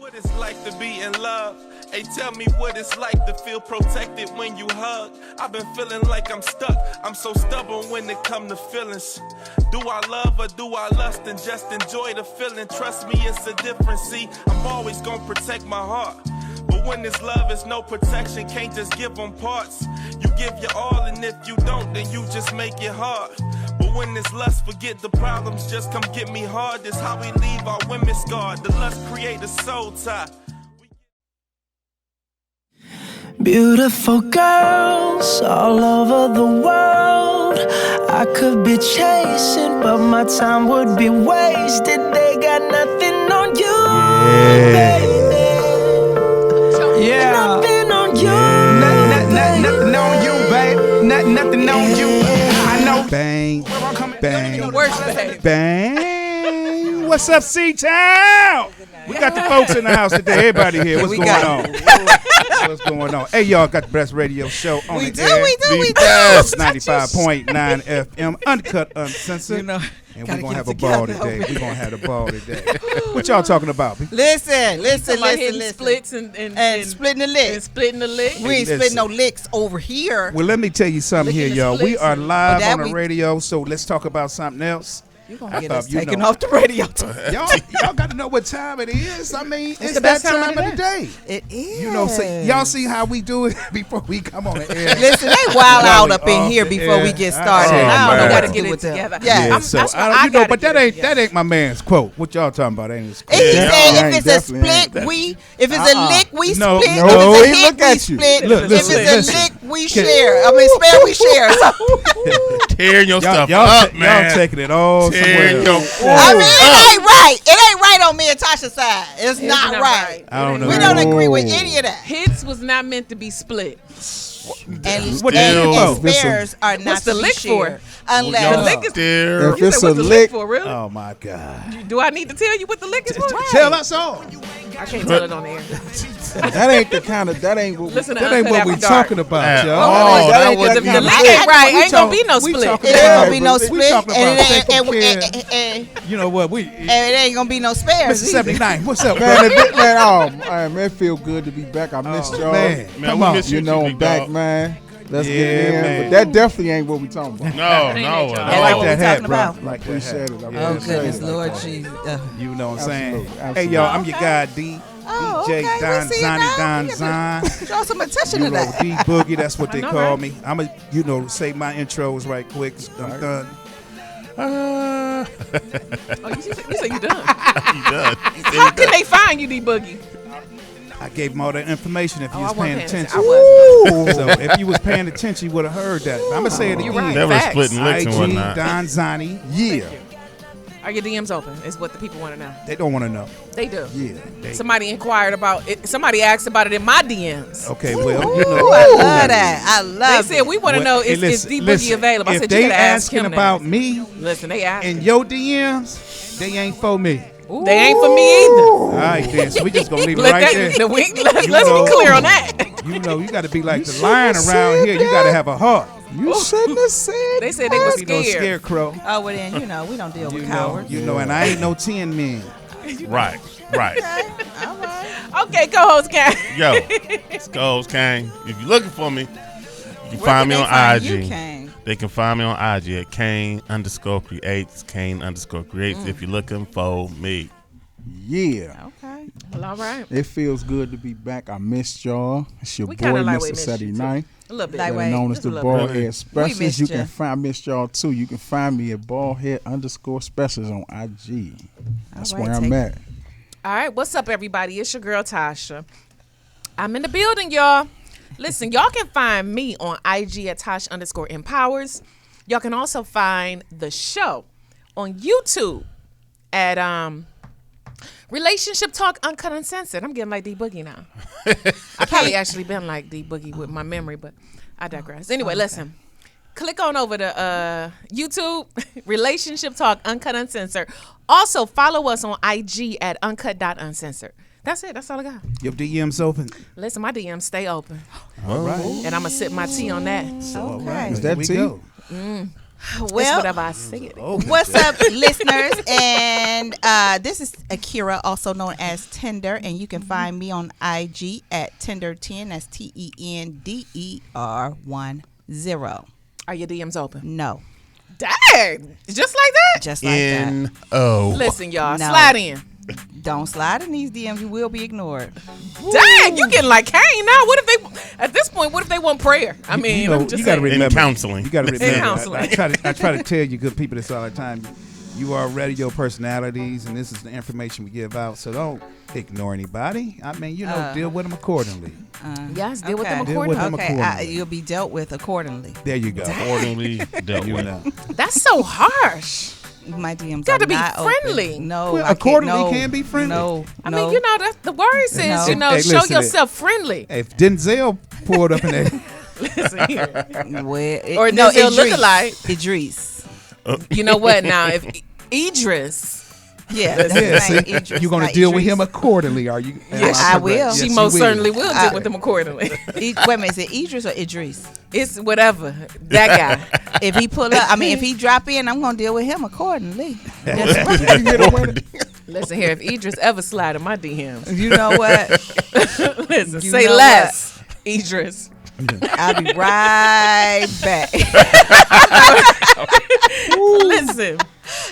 What it's like to be in love. Hey, tell me what it's like to feel protected when you hug. I've been feeling like I'm stuck. I'm so stubborn when it come to feelings. Do I love or do I lust and just enjoy the feeling? Trust me, it's a difference. See, I'm always gonna protect my heart. But when it's love, it's no protection. Can't just give them parts. You give your all, and if you don't, then you just make it hard. But when it's lust, forget the problems. Just come get me hard. This how we leave our women scarred. The lust create a soul tie. Beautiful girls all over the world. I could be chasing, but my time would be wasted. They got nothing on you, baby. Yeah. Nothing on you. Nothing on you, babe. Nothing on you. I know. Bang, bang, Worst bang. What's up, C-Town? We got the folks in the house today. Everybody here. What's going on? What's going on? Hey, y'all got the best radio show on the air. We do. Best 95.9 FM, uncut, uncensored. You know, and we're going to have a ball today. We're going to have a ball today. What y'all talking about? Listen. Splits and splitting the licks. And splitting the lick. We ain't splitting no licks over here. Well, let me tell you something here, Licking the y'all. We splits are live that on the we- radio, so let's talk about something else. You gonna get us you taken know. off the radio? Y'all got to know what time it is. I mean, it's the that best time time of the day. It is. You know, y'all see how we do it before we come on the air. Listen, they wild out up in here before we get started. Oh, I don't know man. what Gotta to get do it with them. together. Yeah. Yeah, so that's what I I don't, you know, gotta but get that it ain't together. that ain't my man's quote. What y'all talking about? Ain't his quote. He Yeah. said No, if it's a definitely ain't. split, if it's a lick, we No, split. no, If he it's a hit, look we at you. split. Look, If listen, it's a listen. lick, we share. I mean, spare, we share. Tearing your stuff Y'all up, man. y'all taking it all Tearing somewhere. your I mean, it ain't right. It ain't right on me and Tasha's side. It's not not right. right. I don't know. We don't agree with any of that. Hits was not meant to be split. And What the spares are not What's the to be lick for? shared unless The lick is. There. If You it's said, a what's the lick, for? Really? Oh my God! Do I need to tell you what the lick is for? Tell us all. I can't tell it on the air. that ain't the kind of that ain't what we, Listen to That ain't Uncut what we After Dark. talking about, y'all. Oh, that ain't was that If the kind of lick lick. ain't right, We ain't gonna be no we split. talking it ain't gonna be no We split, talking and about it taking care. ain't You know what? it ain't gonna be no spares. Mr. either. 79, what's up, man, bro? man, it feel good to be back. I missed y'all. Man, Man, come we on. miss you know, I'm big back, dog. man. Let's Yeah, get it in. man. But that definitely ain't what we talking about. No, I That like what that we hat, talking bro. about. Like that Appreciate hat. it. I Oh appreciate goodness, it. Lord Jesus. You know what I'm saying? Absolutely, Hey, y'all, I'm absolutely. your guy, D. Oh, DJ okay, Don we see it Zonny now. Don We get Zon. to Draw some attention You to know, that. D Boogie, that's what they know, call right? me. I'm a, say my intros right quick. I'm done. Oh, you said you done. You done. How can they find you, D Boogie? I gave them all that information if you Oh, was I wasn't paying paying attention. attention. So if you was paying attention, you would have heard that. I'm going to say it You're again. right. They were Facts. splitting licks and IG whatnot. Don Zonny. Yeah. Are your DMs open? Is what the people want to know. They don't want to know. They do. Yeah. They, Somebody inquired about it. Somebody asked about it in my DMs. okay, well, you know. Ooh, I love that. I They love said it. we want to Well, know is listen, D Boogie listen, available. I if said they you gotta ask asking him about that. me Listen, they asked. in your DMs, they ain't for me. They ain't for me either. All right, then. So we just going to leave it Let right that, there. let's know- be clear on that. You know, you got to be like the lion around here. You got to have a heart. You shouldn't have said They said they were You know, scared. scarecrow. Oh, well then, you know, we don't deal with You know, cowards. you know, and I ain't no 10 men. Right. All right. Okay, co-host Kat. Yo, it's Goals Kane. If you're looking for me, you can Where find me can on they find IG. you, Kane? They can find me on IG at Kane_creates. Kane_creates. If you're looking for me. Yeah. Okay. Well, all right. It feels good to be back. I missed y'all. It's your We boy, kinda like Mr. we missed you, too. 79. A little bit. Like, Better known as just the a little Bald bit. Head Specialist. missed You ya. can find, I missed y'all too. You can find me at baldhead_specialist on IG. That's All right, where I'm take at. All right, what's up, everybody? It's your girl, Tasha. I'm in the building, y'all. Listen, y'all can find me on IG at Tosh_empowers. Y'all can also find the show on YouTube at Relationship Talk Uncut Uncensored. I'm getting like D Boogie now. I probably actually been like D Boogie with my memory, but I digress. Anyway, listen. Click on over to YouTube, Relationship Talk Uncut Uncensored. Also, follow us on IG at uncut.uncensored. That's it. That's all I got. Your DM's open. Listen, my DMs stay open. All right. And I'm going to sip my tea on that. So, all Okay. right. Is Here that we tea? go. It's Well, whatever I say it. what's up, listeners? And this is Akira, also known as Tender, and you can find me on IG at Tender10. That's TenderDer10. Are your DMs open? No, Dang. Just like that? just like that. N-O. Listen, y'all. No. Slide in. Don't slide in these DMs; you will be ignored. Dang, you getting like Kane now. What if they, at this point, what if they want prayer? I mean, know, I'm just you got to saying. In remember. counseling. You got to remember. counseling. I try to tell you good people this all the time. You are radio personalities, and this is the information we give out. So don't ignore anybody. I mean, deal with them accordingly. Yes, deal with them Okay. Deal with accordingly. them. Okay, accordingly. you'll be dealt with accordingly. There you go. Accordingly dealt You with. know. That's so harsh. My DMs Gotta are be not friendly. Open. No, Well, I can't- accordingly no, can be friendly. No, I no. mean, that's the word says, No. Hey, show listen, yourself friendly. If Denzel pulled up in there, Listen here. Or Or Denzel Idris. look-alike. Idris. You know what now? If Idris, Yeah, that's yeah, his name, see, Idris, you're going to not deal with Idris. him accordingly. Are you? am Yes, I correct? will. Yes, she you most will. certainly will deal with them accordingly. Wait a minute, is it Idris or Idris? It's whatever. That guy. If he pull up, if he drop in, I'm gonna deal with him accordingly. Listen here, if Idris ever slide in my DMs, You know what? listen, You say know less, Idris. I'll be right back. Listen,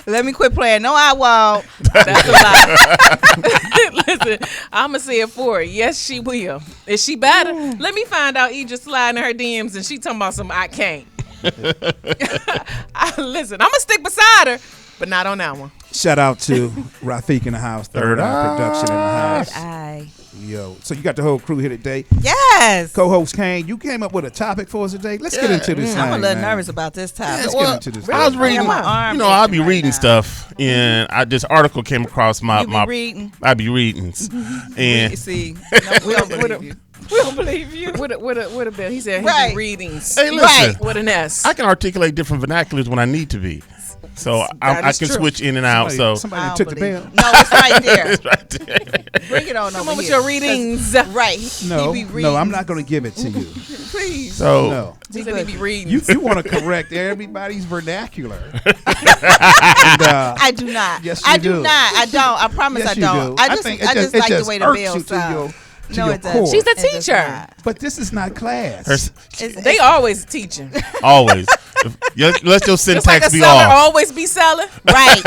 Let me quit playing. No, I won't. that's a lie. Listen, I'ma say it for her. Yes, she will. Is she better? Let me find out Idris sliding in her DMs and she talking about some I can't. Listen, I'ma stick beside her, but not on that one. Shout out to Rafiq in the house, Third Eye Production in the house. I Yo, so you got the whole crew here today. yes. Co-host Kane, you came up with a topic for us today. Let's get into this. I'm a thing, little man. nervous about this topic. Let's get into this. I was thing. reading, My arm I'll be aching right reading now. stuff, and this article came across my You be reading? I be reading, and See, no, we don't believe you. We don't believe you. What a bill. He said he Right. be readings. hey, listen, Right. With an S. I can articulate different vernaculars when I need to be, so I is can true. switch in and out. So Somebody I don't took the believe bell. you. No, it's right there. it's right there. Bring it on Come over on with here. your readings. Right. No, he be reading. no, I'm not going to give it to you. Please. So No. He said he be readings. You want to correct everybody's vernacular. And, I do not. Yes, I you do do. not. I don't. I promise yes, I you don't. do. I just think like it the just way the irks bill you to sounds. your No, it core. doesn't. She's a It does teacher. not. But this is not class. They always teaching. always let your Just like syntax a be seller off. always be selling. Right.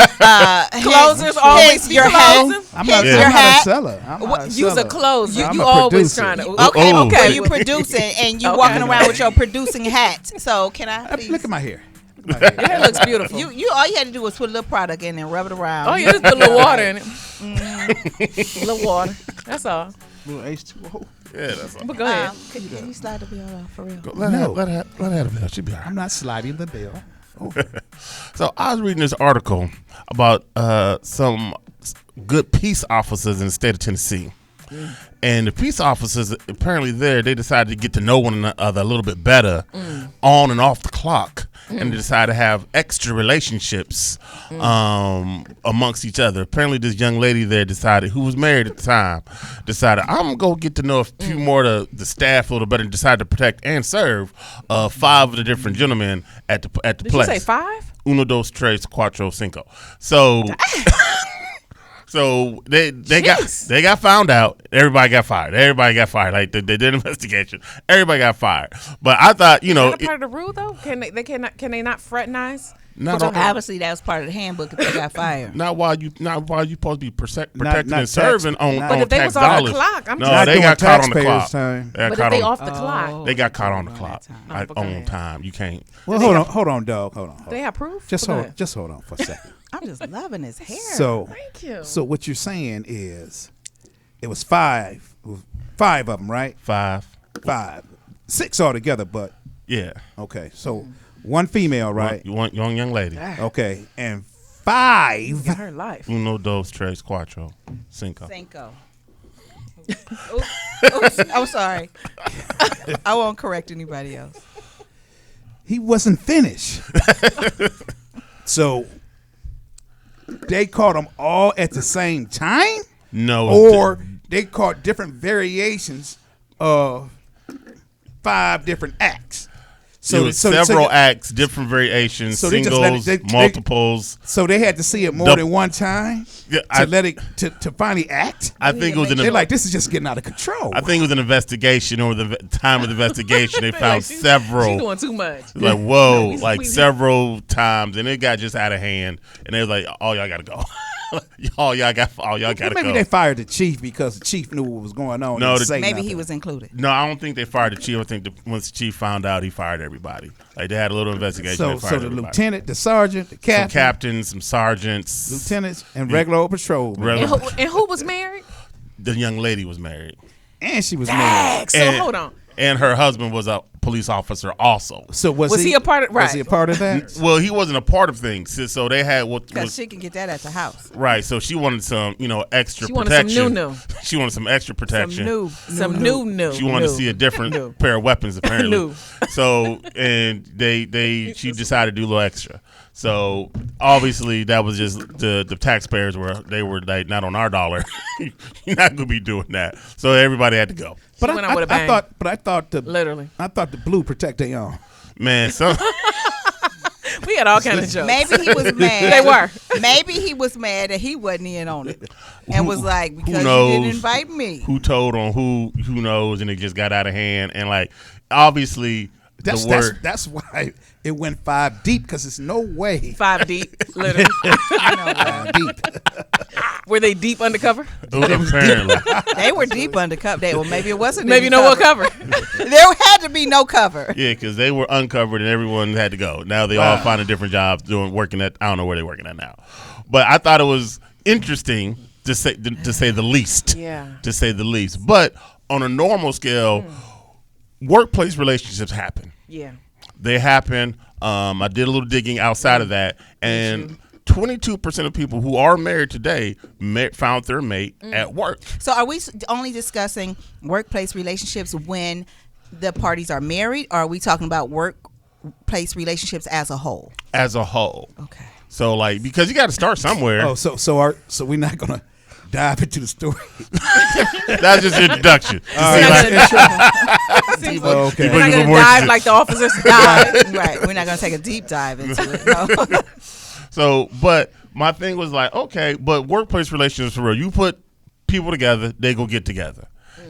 Closers hence always be your hat. closing. I'm not, Hence Yeah. your I'm not a hat. seller. I'm not a You's a seller. closer. I'm You a always producer. trying to. Okay, Oh. okay. You producing and you Okay. walking around with your producing hat. So can I please? Look at my hair. Your hair looks beautiful. You all you had to do was put a little product in and rub it around. Oh, you just put a little water in it. A little water. That's all. Little H2O. Yeah, that's all. But go ahead. Can you slide the bill off for real? Let No. her have it. She'll be all right. I'm not sliding the bill. So I was reading this article about some good peace officers in the state of Tennessee. And the peace officers, apparently they decided to get to know one another a little bit better on and off the clock. And they decided to have extra relationships amongst each other. Apparently this young lady there decided, who was married at the time, decided, I'm going to go get to know a few more of the staff a little better, and decided to protect and serve 5 of the different gentlemen at the Did place. you say 5? Uno, dos, tres, cuatro, cinco. So, so they got found out. Everybody got fired. Like they did an investigation. Everybody got fired. But I thought, Is that a part of the rule though? Can they not fraternize? not Obviously, that was part of the handbook if they got fired. not while you supposed to be protecting not and tax- serving on not- on But if they tax was on the dollars. clock, I'm no, just- they Not got doing caught on the taxpayers' clock. time. They got But caught if they on- off the clock, They got caught on the clock. Oh, Like, but go on ahead. time. You can't. Well, hold on, dog. Hold on. they have proof. Just Go hold ahead. on for a second. I'm just loving his hair. So, Thank you. so what you're saying is, it was 5 of them, right? 5. 5, 6 altogether. But Yeah. okay, so 1 female, right? You want young lady. Okay, and 5. Got her life. Uno, dos, tres, cuatro, cinco. Cinco. Oops, I'm sorry. I won't correct anybody else. He wasn't finished. So they caught them all at the same time, No. or they caught different variations of 5 different acts. So it was several acts, different variations, so singles, multiples. So they had to see it more than one time to finally act. I think it was they're like, this is just getting out of control. I think it was an investigation. Over the time of the investigation, they found several. She's doing too much. Like whoa, several times, and it got just out of hand. And they was like, "Oh, y'all gotta go." y'all gotta maybe go. Maybe they fired the chief because the chief knew what was going on. No, maybe he was included. No, I don't think they fired the chief. I think once the chief found out, he fired everybody. Like they had a little investigation. So the lieutenant, the sergeant, the captain, some captains, some sergeants, lieutenants, and regular old patrol. And who was married? The young lady was married, and she was married. So hold on. And her husband was a police officer also. So was he a part of? Right. Was he a part of that? Well, he wasn't a part of things. So they had because she can get that at the house. Right. So she wanted some, extra she protection. Wanted some new. She wanted some extra protection. Some new. She wanted to see a different pair of weapons apparently. So and she decided to do a little extra. So obviously that was just the taxpayers were like not on our dollar. You're not gonna be doing that. So everybody had to go. But I thought the blue protect their own. Man, we had all kind of jokes. Maybe he was mad. They were. Maybe he was mad that he wasn't in on it, and was like, because you didn't invite me. Who told on who knows, and it just got out of hand. And like obviously that's why it went 5 deep, because it's no way 5 deep, literally. 5 deep. Were they deep undercover? Apparently, they were deep undercover. Well, maybe it wasn't. Maybe no cover. There had to be no cover. Yeah, because they were uncovered and everyone had to go. Now they all finding different jobs, working at. I don't know where they're working at now, but I thought it was interesting to say the least. Yeah. To say the least, but on a normal scale, workplace relationships happen. Yeah. They happen. I did a little digging outside of that, and 22% of people who are married today found their mate at work. So are we only discussing workplace relationships when the parties are married, or are we talking about workplace relationships as a whole? As a whole. Okay. So because you got to start somewhere. Oh, so we're not gonna dive into the story. That's just an introduction. Okay. We're not gonna dive like the officers dive. Right. We're not gonna take a deep dive into it. No. So, but my thing was like, okay, but workplace relationships for real. You put people together, they go get together.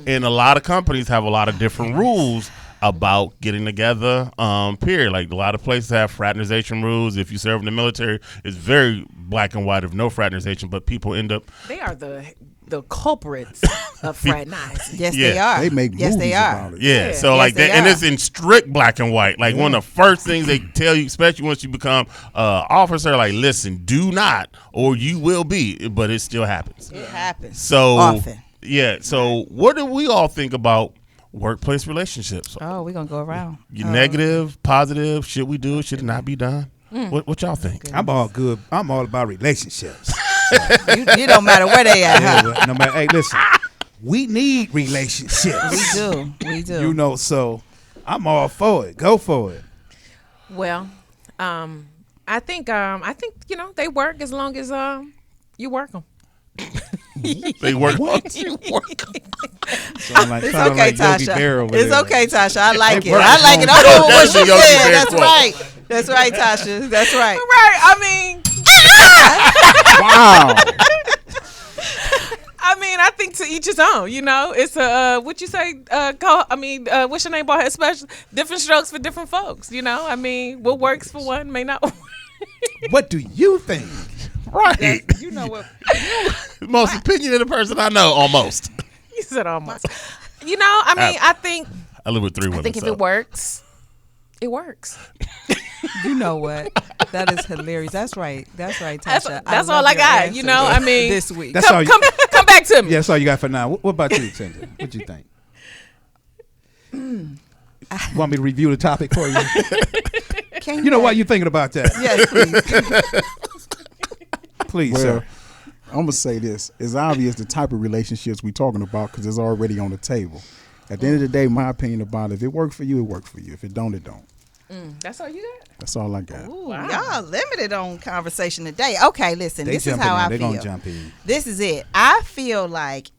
And a lot of companies have a lot of different rules about getting together, period. Like a lot of places have fraternization rules. If you serve in the military, it's very black and white of no fraternization, but people end up. They are the culprits of fraternizing. Yes, they are. They make movies about it. Yeah, so yes, like that, and are. it's in strict black and white. Like one of the first things they tell you, especially once you become officer, like listen, do not, or you will be. But it still happens. It happens. So often. Yeah. So what do we all think about workplace relationships? Oh, we're gonna go around. Negative, positive. Should we do it? Should it not be done? What y'all think? I'm all good. I'm all about relationships. You don't matter where they at. Yeah, no matter. Hey, listen. We need relationships. We do. So I'm all for it. Go for it. Well, I think they work as long as you work them. They work. You work. It's okay, Tasha. It's okay, Tasha. I like it. work I like it. I know what she said. That's right. That's right, Tasha. That's right. Right. I mean, Wow. I think to each his own. It's a what you say. What's your name? Bald head special. Different strokes for different folks. What works for one may not. What do you think? Right. You know what? Most opinionated person I know, almost. You said almost. I think. I live with 3 women. I think if it works, it works. You know what? That is hilarious. That's right, Tasha. That's all I got. This week. That's all you, come back to me. Yeah, that's all you got for now. What about you, Tinder? What you think? Want me to review the topic for you? You know why you thinking about that? Yes, please. Please, Well, sir. I'm going to say this. It's obvious the type of relationships we're talking about because it's already on the table. At the end of the day, my opinion about it, if it worked for you, it worked for you. If it don't, it don't. That's all you got? That's all I got. Ooh, y'all limited on conversation today. Okay, listen. This is how I feel. They're gonna jump in. This is it. I feel like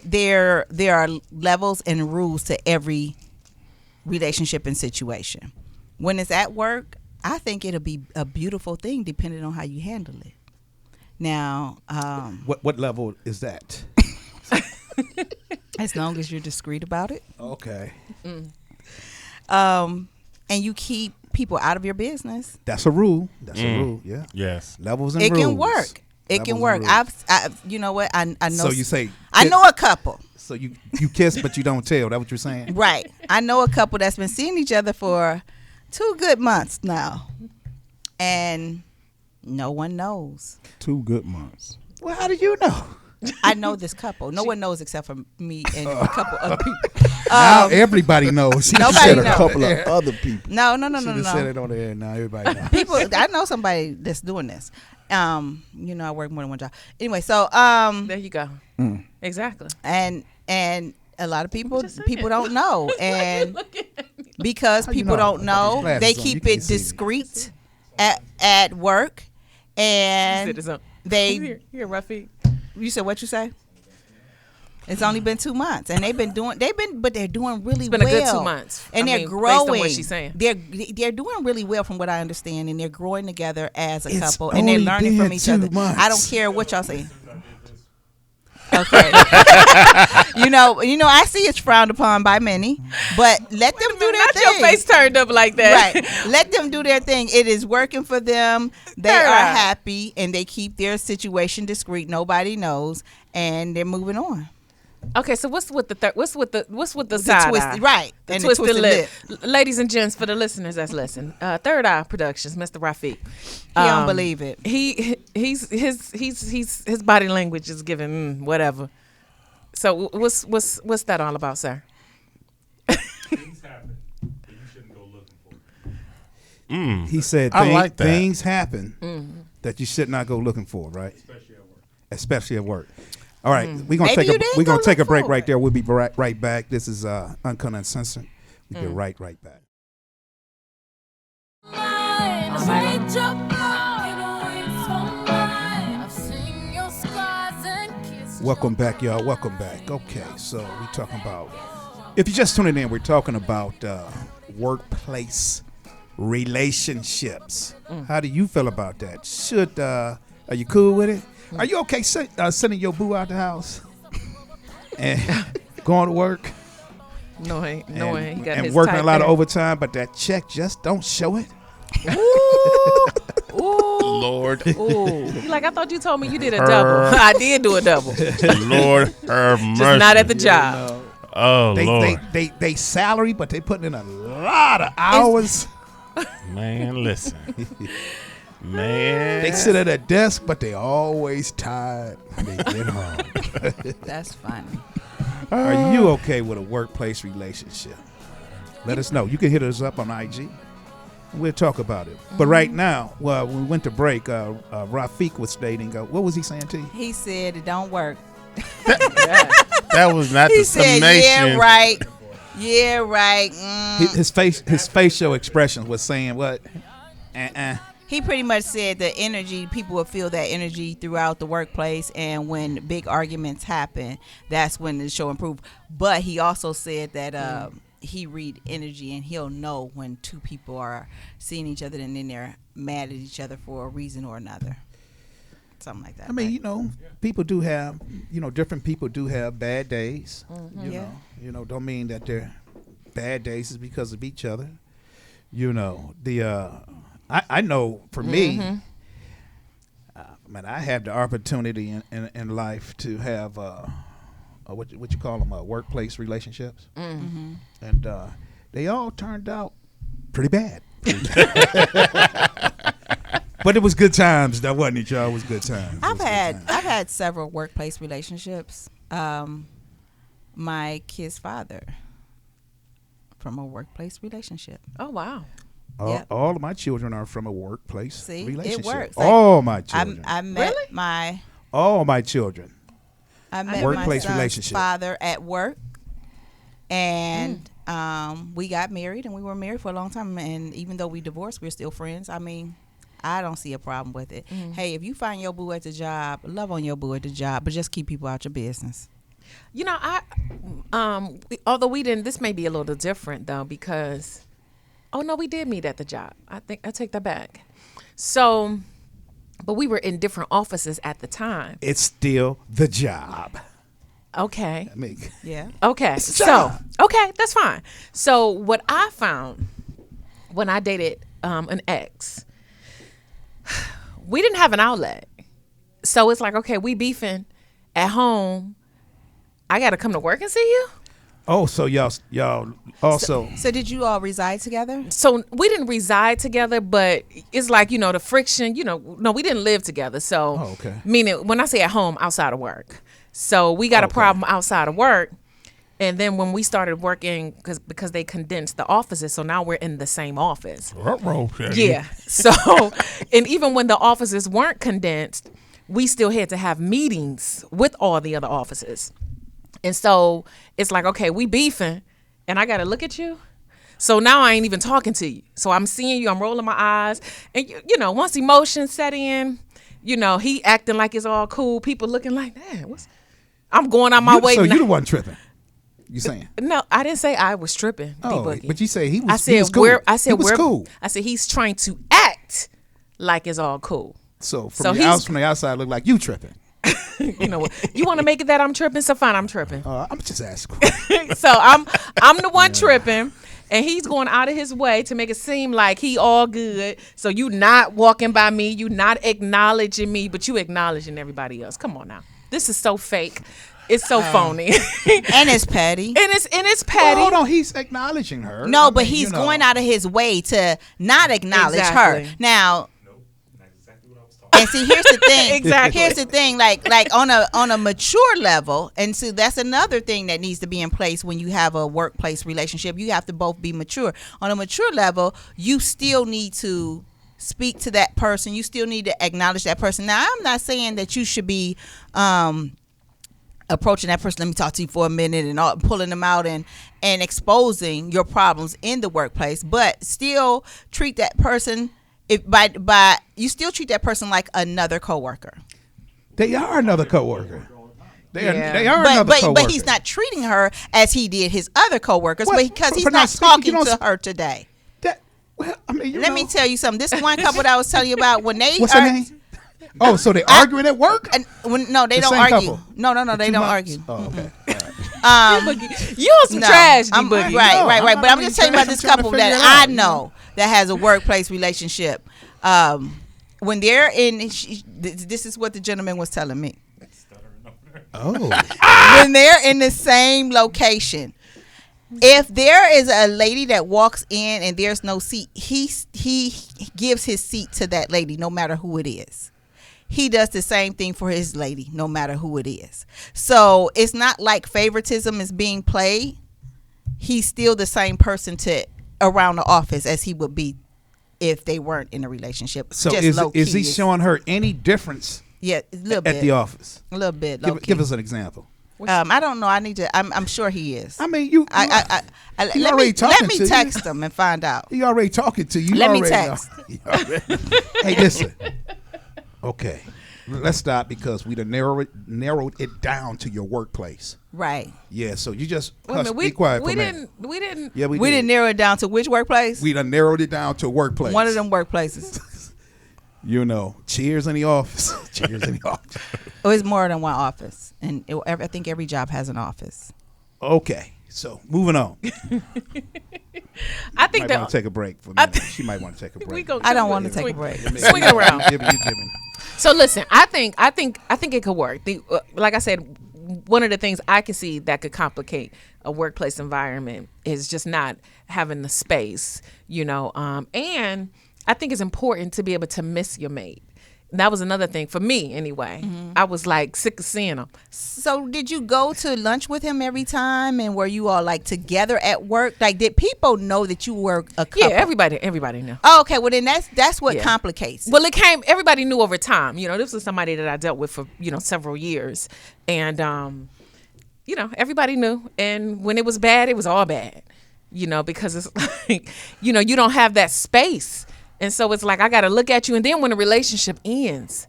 there are levels and rules to every relationship and situation. when it's at work, I think it'll be a beautiful thing depending on how you handle it. Now, What level is that? as long as you're discreet about it, Okay. and you keep people out of your business, That's a rule. That's a rule. Yeah. Yes. Levels and it rules. can work. It Levels can and work. rules. You know what? I know. So you say I kiss- know a couple. So you kiss, but you don't tell. That what you're saying? Right. I know a couple that's been seeing each other for 2 good months now, and no one knows. 2 good months. Well, how do you know? I know this couple. No one knows except for me and a couple other people. Now everybody knows. She Nobody said a knows. couple of other people. No. She just said it on the air. Now everybody knows. People, I know somebody that's doing this. You know, I work more than one job. Anyway, so There you go. Exactly. and a lot of people don't know, and Look at me. because How you people know? don't know, Glasses they on, keep you can't it see me. discreet at work, and Citizen. they. Here, Rafi. You said what you say? It's only been 2 months, and but they're doing really been well. a good 2 months. and I they're mean, growing. based on what she's saying. They're doing really well from what I understand, and they're growing together as a It's couple, and they're only learning from been each 2 other. months. I don't care what y'all saying. Okay. you know, I see it's frowned upon by many, but let them do their Not thing. your face turned up like that. Right. Let them do their thing. It is working for them. They Right. are happy, and they keep their situation discreet. Nobody knows, and they're moving on. Okay, so what's with the what's with the The side twisted, eye? right? The and twisted, lip. lip. Ladies and gents, for the listeners that's listening, Third Eye Productions, Mr. Rafiq. He don't believe it. His body language is giving whatever. So what's that all about, sir? Things happen that you shouldn't go looking for. He said I like that. things happen that you should not go looking for, right? Especially at work. All right, we're gonna Maybe you didn't go take a look break for right it. there. We'll be right back. This is Uncut Uncensored. We'll be right back. Welcome back, y'all. Welcome back. Okay, so we're talking about, if you're just tuning in, we're talking about workplace relationships. How do you feel about that? Are you cool with it? Are you okay sending your boo out the house and going to work No, he got and his working a type lot of there. overtime, but that check just don't show it? Ooh, Lord, ooh. You like, I thought you told me you did a double. I did do a double. Lord, have mercy. Just not at the job. Oh Lord, They salary, but they putting in a lot of hours. man, listen, man. They sit at a desk, but they always tired when they get home. That's funny. Are you okay with a workplace relationship? Let us know. You can hit us up on IG. We'll talk about it. But right now, well, when we went to break, Rafiq was stating, what was he saying to you? He said it don't work. That was not He the said, summation. "Yeah, right. Yeah, right." His facial expression was saying what? He pretty much said the energy, people will feel that energy throughout the workplace, and when big arguments happen, that's when the show improve. But he also said that he read energy, and he'll know when two people are seeing each other and then they're mad at each other for a reason or another. Something like that. I mean, people do have, different people do have bad days. Yeah. Don't mean that they're bad days is because of each other. I know for me, I had the opportunity in life to have what you call them, workplace relationships, and they all turned out pretty bad. But it was good times, though, wasn't it, y'all? It was good times. I've had several workplace relationships. My kid's father from a workplace relationship. Oh, wow. Yep. All of my children are from a workplace relationship. It works. All my children. I met all my children. I met Workplace my son's relationship. father at work, and we got married, and we were married for a long time. And even though we divorced, we're still friends. I mean, I don't see a problem with it. Hey, if you find your boo at the job, love on your boo at the job, but just keep people out your business. Although we didn't, this may be a little different though, because Oh no, we did meet at the job. I think I take that back. So, but we were in different offices at the time. It's still the job. Okay. I mean, Yeah. Okay. It's a So, job. okay, that's fine. So, what I found when I dated an ex, we didn't have an outlet. So it's like, okay, we beefing at home. I got to come to work and see you. oh, so y'all also. So did you all reside together? So we didn't reside together, but it's like, the friction, no, we didn't live together. So, Oh, okay. meaning when I say at home, outside of work. So we got a Okay. problem outside of work. And then when we started working, because they condensed the offices, so now we're in the same office. Yeah. So, and even when the offices weren't condensed, we still had to have meetings with all the other offices. And so it's like, okay, we beefing and I got to look at you. So now I ain't even talking to you. So I'm seeing you, I'm rolling my eyes. And, once emotions set in, he acting like it's all cool. People looking like, man, I'm going on my way. So now. you the one tripping? You saying? No, I didn't say I was tripping. Oh, D-Boogie. but you say he was. I said he was cool. He was cool. I said he's trying to act like it's all cool. So So from he's- from the outside, look like you tripping. You know what? You want to make it that I'm tripping, so fine, I'm tripping. I'm just asking. So I'm the one tripping, and he's going out of his way to make it seem like he all good. So you not walking by me, you not acknowledging me, but you acknowledging everybody else. Come on now, this is so fake. It's so phony, And it's petty. and it's petty. Well, hold on, he's acknowledging her. No, I but mean, he's going out of his way to not acknowledge Exactly. her. Now, and see, here's the thing. Exactly. Here's the thing. Like on a mature level, and so that's another thing that needs to be in place when you have a workplace relationship. You have to both be mature. On a mature level, you still need to speak to that person. You still need to acknowledge that person. Now, I'm not saying that you should be approaching that person, let me talk to you for a minute, and all, pulling them out and exposing your problems in the workplace, but still treat that person you still treat that person like another coworker. They are another coworker. They are But another coworker. but he's not treating her as he did his other coworkers, Well, because he's for not not speaking, talking you to don't- her today. Let Me tell you something. This one couple that I was telling you about, when they What's her name? Oh, so they arguing at work? And no, they The don't same argue. couple? No, they Two don't months? argue. Oh, okay. You on some trash, I'm, D-Boogie. right. No, But I'm I'm not just telling you about being this trash. I'm couple trying to that figure it I out. know that has a workplace relationship. When they're in, this is what the gentleman was telling me. Oh. When they're in the same location, if there is a lady that walks in and there's no seat, he gives his seat to that lady, no matter who it is. He does the same thing for his lady, no matter who it is. So it's not like favoritism is being played. He's still the same person around the office as he would be if they weren't in a relationship. So Just is low-key. he showing her any difference Yeah, a little bit. at the office? A little bit. Give us an example. I don't know. I need to. I'm sure he is. I mean, you let already me talking to you. text him and find out. He already talking to you. Let me already text. know. You already- Hey, listen. Okay, let's stop because we done narrowed it down to your workplace. Right. Yeah, so you just Wait a hush, minute, be quiet for we a minute. didn't. Yeah, We didn't narrow it down to which workplace? We done narrowed it down to a workplace. One of them workplaces. Cheers in the office. Cheers in the office. Oh, it's more than one office, and I think every job has an office. Okay, so moving on. I think Might that want to take a break for a minute. She might want to take a we break. go. I don't want to take a swing- break. Swing it around. You give me. So listen, I think it could work. Like I said, one of the things I can see that could complicate a workplace environment is just not having the space, and I think it's important to be able to miss your mate. That was another thing for me anyway. I was like sick of seeing him. So did you go to lunch with him every time, and were you all like together at work? Like, did people know that you were a couple? Yeah, everybody knew. Oh, okay, well then that's what Yeah. complicates. Well, everybody knew over time. This was somebody that I dealt with for, several years. And, everybody knew. And when it was bad, it was all bad, because it's like, you don't have that space. And so it's like, I got to look at you. And then when the relationship ends,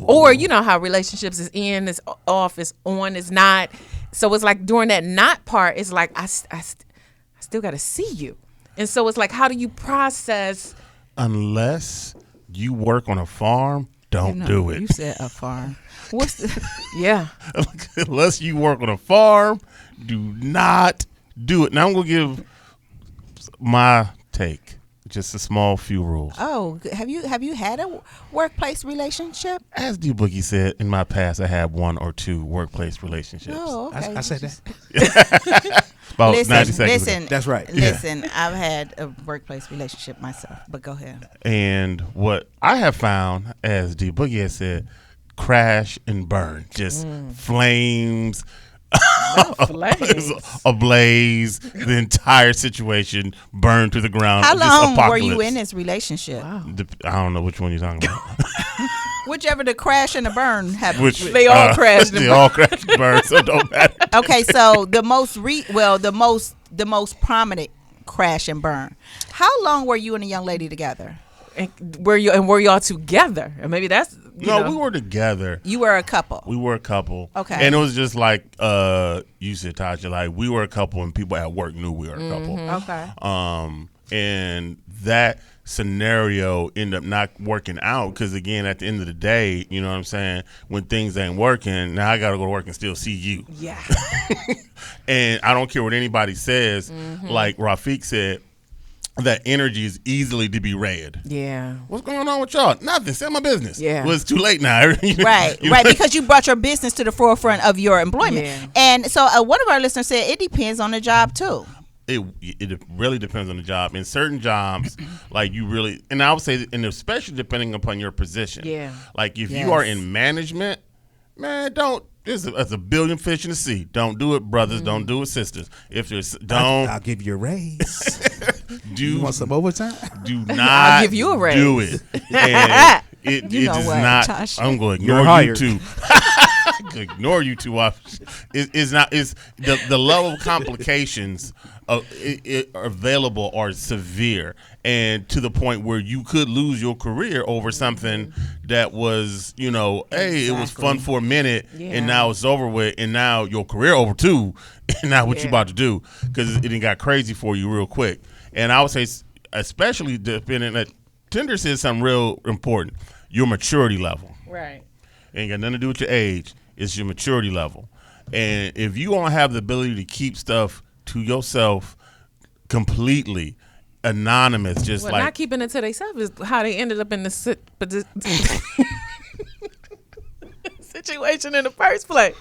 or how relationships is in, is off, is on, is not. So it's like during that not part, it's like, I still got to see you. And so it's like, how do you process? Unless you work on a farm, don't do it. You said a farm. What's the Yeah. Unless you work on a farm, do not do it. Now I'm gonna give my take. Just a small few rules. Oh, have you had a workplace relationship? As D Boogie said, in my past, I had 1 or 2 workplace relationships. Oh, okay. I said that. About Listen, 90 seconds ago. listen. That's right. Listen, I've had a workplace relationship myself, but go ahead. And what I have found, as D Boogie has said, crash and burn. Just flames. Flames. Ablaze, the entire situation burned to the ground. How just long were apocalypse. you in this relationship? I don't know which one you're talking about. Whichever the crash and the burn happened. Which They all crashed and They all crashed and burned, so it don't matter. Okay, so the most prominent crash and burn. How long were you and a young lady together? And were y'all together? And maybe that's No, we were together. You were a couple. We were a couple. Okay. And it was just like you said, Tasha, like we were a couple and people at work knew we were a couple. Okay. And that scenario ended up not working out because, again, at the end of the day, you know what I'm saying, when things ain't working, now I got to go to work and still see you. Yeah. And I don't care what anybody says, like Rafiq said, that energy is easily to be read. Yeah. What's going on with y'all? Nothing. Say my business. Yeah. Well, it's too late now. Right, right, because you brought your business to the forefront of your employment. Yeah. And so one of our listeners said it depends on the job too. It really depends on the job. In certain jobs, like you really, and I would say, and especially depending upon your position. Yeah. Like if Yes. you are in management, man, don't. There's a billion fish in the sea. Don't do it, brothers. Don't do it, sisters. If there's I'll give you a raise. do You want some overtime? do not give you a raise. do it. And it You know is what, not. Tasha? I'm going to You're ignore you hired. too. Ignore you too. It's not. It's the level of complications available are severe, and to the point where you could lose your career over something that was, hey, it was fun for a minute, and now it's over with, and now your career over too, and now what you about to do, because it got crazy for you real quick. And I would say, especially depending that Tinder says something real important, your maturity level. Right. Ain't got nothing to do with your age. It's your maturity level. And if you don't have the ability to keep stuff to yourself completely anonymous, just Well, like not keeping it to themselves is how they ended up in the situation in the first place.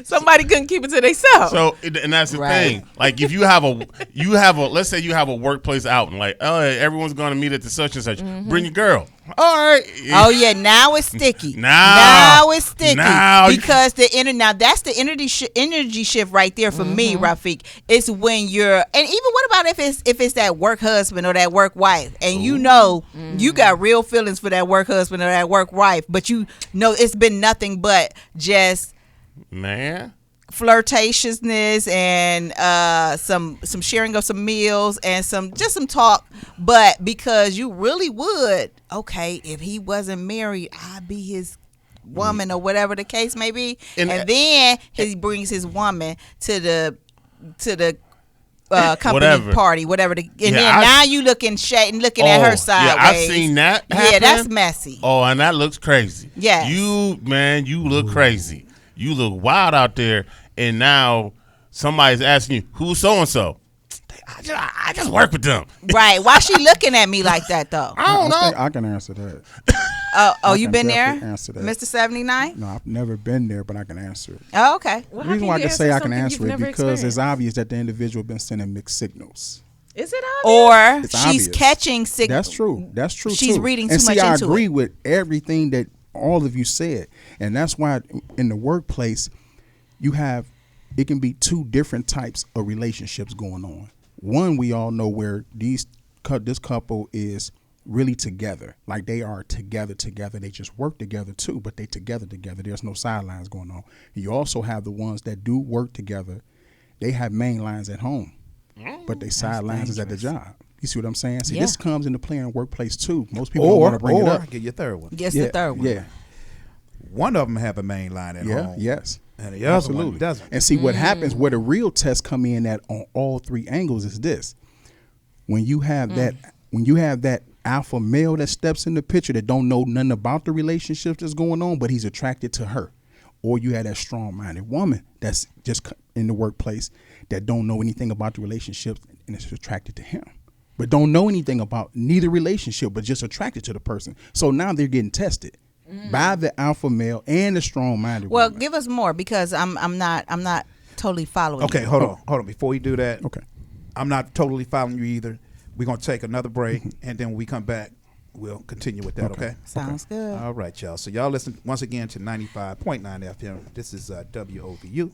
Somebody couldn't keep it to themselves. so, and that's the Right. thing. Like if you have a, let's say you have a workplace outing, like, oh, everyone's going to meet at the such and such. Bring your girl. All right. Oh yeah, now it's sticky. Now it's sticky you- because now that's the energy shift right there for me, Rafiq. It's when you're, and even what about if it's that work husband or that work wife, and you got real feelings for that work husband or that work wife, but you know it's been nothing but just Man. flirtatiousness and some sharing of some meals and some talk, but because you really would, okay, if he wasn't married, I'd be his woman or whatever the case may be, and then he brings his woman to the company Whatever. party, whatever and Yeah, then now you looking at her sideways. Yeah, I've seen that happen. Yeah, that's messy. Oh, and that looks crazy. Yes. You look crazy. You look wild out there, and now somebody's asking you, who's so-and-so? I just work with them. Right. Why she looking at me like that though? I don't I think know. I can answer that. You can been there, definitely answer that. Mr. 79? No, I've never been there, but I can answer it. Oh, okay. Well, The how reason why I you can say I can something answer you've it never because it's experienced? obvious that the individual been sending mixed signals. Is it obvious? Or It's she's obvious. catching signals. That's true. That's true. She's too. reading and too see, much I into agree it. with everything that all of you said, and that's why in the workplace it can be two different types of relationships going on. One, we all know where this couple is really together, like they are together. They just work together too, but they together. There's no sidelines going on. You also have the ones that do work together. They have main lines at home, but they sidelines is at the job. You see what I'm saying? See, this comes into play in the workplace too. Most people don't want to bring it up. get your third one. Guess the third one. Yeah. One of them have a main line at home. Yes. And the other one doesn't. And see what happens, where the real test come in at on all three angles is this. When you have that alpha male that steps in the picture that don't know nothing about the relationship that's going on, but he's attracted to her. Or you have that strong-minded woman that's just in the workplace that don't know anything about the relationship and is attracted to him, but don't know anything about neither relationship, but just attracted to the person. So now they're getting tested by the alpha male and the strong-minded Well, woman. give us more because I'm not totally following. Okay, you. hold on. Before you do that, Okay. I'm not totally following you either. We're gonna take another break, and then when we come back, we'll continue with that. Okay. Sounds good. All right, y'all. So y'all listen once again to 95.9 FM. This is WOVU.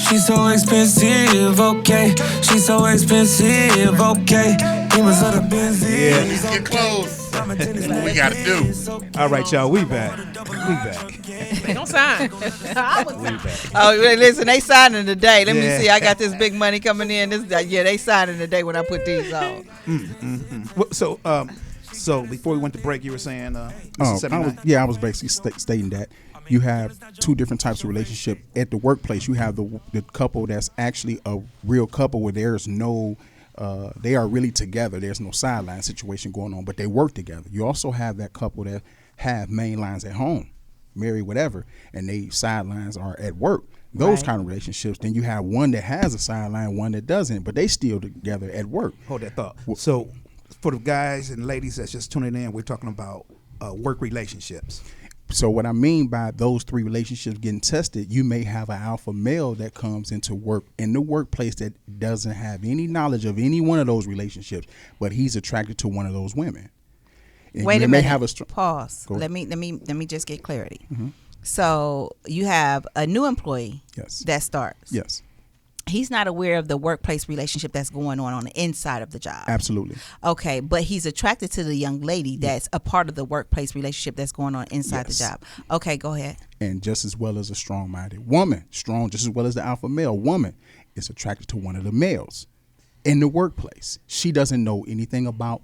She's so expensive, okay. She's so expensive, okay. Demons of the Benzie. Get close. We got to do. All right, y'all. We back. We back. They don't sign. We back. Oh, listen, they signing today. Let Yeah. me see. I got this big money coming in. They signing today when I put these on. So before we went to break, you were saying, I was basically stating that you have two different types of relationship at the workplace. You have the couple that's actually a real couple where there's no, they are really together. There's no sideline situation going on, but they work together. You also have that couple that have main lines at home, married, whatever, and they sidelines are at work. Those Right. kind of relationships. Then you have one that has a sideline, one that doesn't, but they still together at work. hold that thought. So for the guys and ladies that's just tuning in, we're talking about work relationships. So what I mean by those three relationships getting tested, you may have an alpha male that comes into work in the workplace that doesn't have any knowledge of any one of those relationships, but he's attracted to one of those women. And Wait they a may minute. have Pause. Go Let ahead. me just get clarity. So you have a new employee Yes. that starts. Yes, He's not aware of the workplace relationship that's going on the inside of the job. absolutely. Okay, but he's attracted to the young lady that's a part of the workplace relationship that's going on inside Yes. the job. Okay, go ahead. And just as well as a strong-minded woman, strong just as well as the alpha male woman is attracted to one of the males in the workplace. She doesn't know anything about